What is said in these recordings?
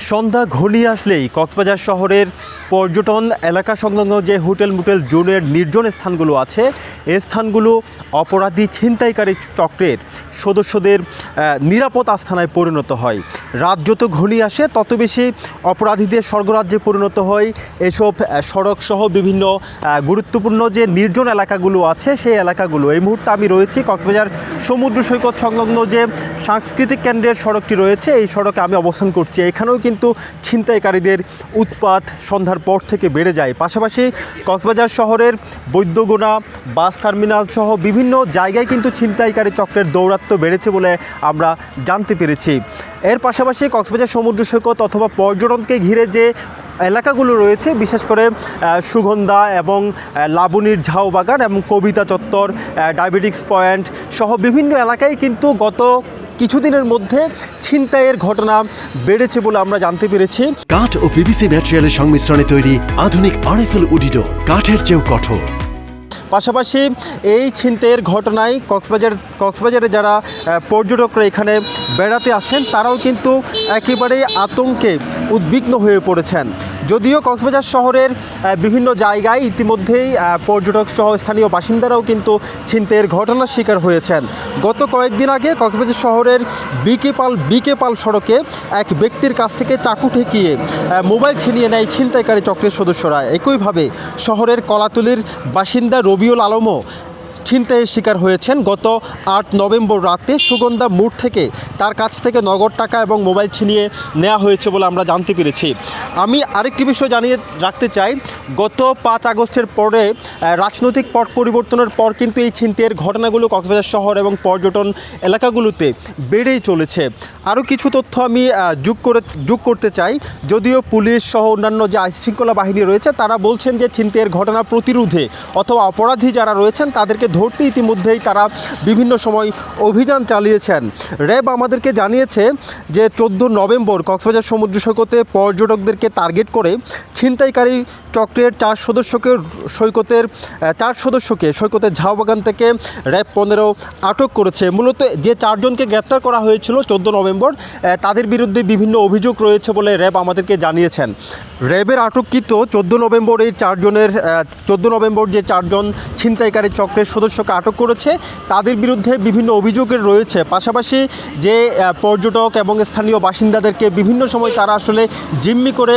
সন্ধ্যা ঘনিয়ে আসলেই কক্সবাজার শহরের পর্যটন এলাকা সংলগ্ন যে হোটেল মোটেল জোনের নির্জন স্থানগুলো আছে এই স্থানগুলো অপরাধী ছিনতাইকারী চক্রের সদস্যদের নিরাপদ আস্থানায় পরিণত হয়। রাত যত ঘনিয়ে আসে তত বেশি অপরাধীদের স্বর্গরাজ্যে পরিণত হয় এসব সড়কসহ বিভিন্ন গুরুত্বপূর্ণ যে নির্জন এলাকাগুলো আছে সেই এলাকাগুলো। এই মুহূর্তে আমি রয়েছি কক্সবাজার সমুদ্র সৈকত সংলগ্ন যে সাংস্কৃতিক কেন্দ্রের সড়কটি রয়েছে এই সড়কে আমি অবস্থান করছি। এখানেও কিন্তু ছিনতাইকারীদের উৎপাত সন্ধ্যার পর থেকে বেড়ে যায়। পাশাপাশি কক্সবাজার শহরের বৈদ্যগোনা বাস টার্মিনাল সহ বিভিন্ন জায়গায় কিন্তু ছিনতাইকারী চক্রের দৌরাত্ম্য বেড়েছে বলে আমরা জানতে পেরেছি। এর পাশাপাশি কক্সবাজার সমুদ্র সৈকত অথবা পর্যটনকে ঘিরে যে এলাকাগুলো রয়েছে বিশেষ করে সুগন্ধা এবং লাবণীর ঝাউ বাগান এবং কবিতা চত্বর, ডায়াবেটিক্স পয়েন্ট সহ বিভিন্ন এলাকায় কিন্তু গত কিছুদিনের মধ্যে ছিনতাইয়ের ঘটনা বেড়েছে বলে আমরা জানতে পেরেছি। কাঠ ও পিভিসি ম্যাটেরিয়ালের সংমিশ্রণে তৈরি আধুনিক আরএফএল উডিডো কাঠের চেয়েও কঠোর। পাশাপাশি এই ছিনতাইয়ের ঘটনায় কক্সবাজারে যারা পর্যটকরা এখানে বেড়াতে আসেন তারাও কিন্তু একেবারেই আতঙ্কে উদ্বিগ্ন হয়ে পড়েছেন। যদিও কক্সবাজার শহরের বিভিন্ন জায়গায় ইতিমধ্যেই পর্যটক সহ স্থানীয় বাসিন্দারাও কিন্তু ছিনতাইয়ের ঘটনার শিকার হয়েছেন। গত কয়েকদিন আগে কক্সবাজার শহরের বিকে পাল সড়কে এক ব্যক্তির কাছ থেকে চাকু ঠেকিয়ে মোবাইল ছিনিয়ে নেয় ছিনতাইকারী চক্রের সদস্যরা। একইভাবে শহরের কলাতলির বাসিন্দা রবিউল আলমও ছিনতাইয়ের শিকার হয়েছেন। গত 8 নভেম্বর রাতে সুগন্ধা মোড় থেকে তার কাছ থেকে নগদ টাকা এবং মোবাইল ছিনিয়ে নেওয়া হয়েছে বলে আমরা জানতে পেরেছি। আমি আরেকটি বিষয় জানিয়ে রাখতে চাই, গত 5 আগস্টের পরে রাজনৈতিক পট পরিবর্তনের পর কিন্তু এই ছিনতাইয়ের ঘটনাগুলো কক্সবাজার শহর এবং পর্যটন এলাকাগুলোতে বেড়েই চলেছে। আরও কিছু তথ্য আমি যোগ করতে চাই। যদিও পুলিশ সহ অন্যান্য যে আইনশৃঙ্খলা বাহিনী রয়েছে তারা বলছেন যে ছিনতাইয়ের ঘটনা প্রতিরোধে অথবা অপরাধী যারা রয়েছেন তাদেরকে ধরতে ইতিমধ্যেই তারা বিভিন্ন সময় অভিযান চালিয়েছেন। র্যাব আমাদেরকে জানিয়েছে যে 14 নভেম্বর কক্সবাজার সমুদ্র সৈকতে পর্যটকদেরকে টার্গেট করে ছিনতাইকারী চক্রের 4 সদস্যকে সৈকতের ঝাউবাগান থেকে র্যাব 15 আটক করেছে। মূলত যে 4 জনকে গ্রেপ্তার করা হয়েছিল 14 নভেম্বর তাদের বিরুদ্ধে বিভিন্ন অভিযোগ রয়েছে বলে র্যাব আমাদেরকে জানিয়েছেন। র্যাবের আটককৃত 14 নভেম্বর যে 4 জন ছিনতাইকারী চক্রের সদস্যকে আটক করেছে তাদের বিরুদ্ধে বিভিন্ন অভিযোগের রয়েছে। পাশাপাশি যে পর্যটক এবং স্থানীয় বাসিন্দাদেরকে বিভিন্ন সময় তারা আসলে জিম্মি করে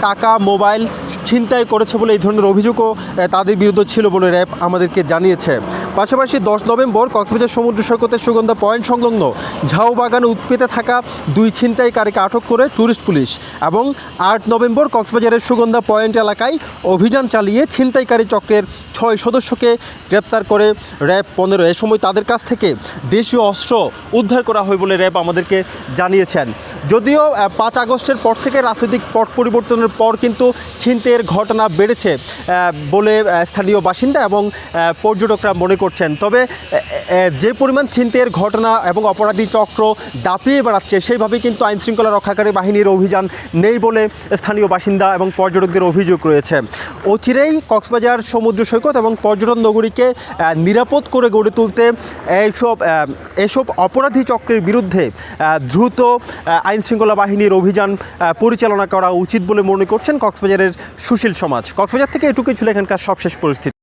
টাকা মোবাইল ছিনতাই করেছে বলে এই ধরনের অভিযোগও তাদের বিরুদ্ধে ছিল বলে র্যাব আমাদেরকে জানিয়েছে। পাশাপাশি 10 নভেম্বর কক্সবাজার সমুদ্র সৈকতের সুগন্ধা পয়েন্ট সংলগ্ন ঝাউ বাগানে উৎপেতে থাকা 2 ছিনতাইকারীকে আটক করে ট্যুরিস্ট পুলিশ এবং 8 নভেম্বর কক্সবাজারের সুগন্ধা পয়েন্ট এলাকায় অভিযান চালিয়ে ছিনতাইকারী চক্রের 6 সদস্যকে গ্রেপ্তার করে র্যাব 15। এ সময় তাদের কাছ থেকে দেশীয় অস্ত্র উদ্ধার করা হয় বলে র্যাব আমাদেরকে জানিয়েছেন। যদিও 5 আগস্টের পর থেকে রাজনৈতিক পট পরিবর্তনের পর কিন্তু ছিনতাইয়ের ঘটনা বেড়েছে বলে স্থানীয় বাসিন্দা এবং পর্যটকরা মনে করছেন। তবে যে পরিমাণ ছিনতাইয়ের ঘটনা এবং অপরাধী চক্র দাপিয়ে বেড়াচ্ছে সেইভাবে কিন্তু আইনশৃঙ্খলা রক্ষাকারী বাহিনীর অভিযান নেই বলে স্থানীয় বাসিন্দা এবং পর্যটকদের অভিযোগ রয়েছে। অচিরেই কক্সবাজার সমুদ্র সৈকত এবং পর্যটন নগরীকে নিরাপদ করে গড়ে তুলতে এসব অপরাধী চক্রের বিরুদ্ধে দ্রুত আইনশৃঙ্খলা বাহিনীর অভিযান পরিচালনা করা উচিত বলে মনে করছেন কক্সবাজারের সুশীল সমাজ। কক্সবাজার থেকে এটুকুই ছিল এখানকার সবশেষ পরিস্থিতি।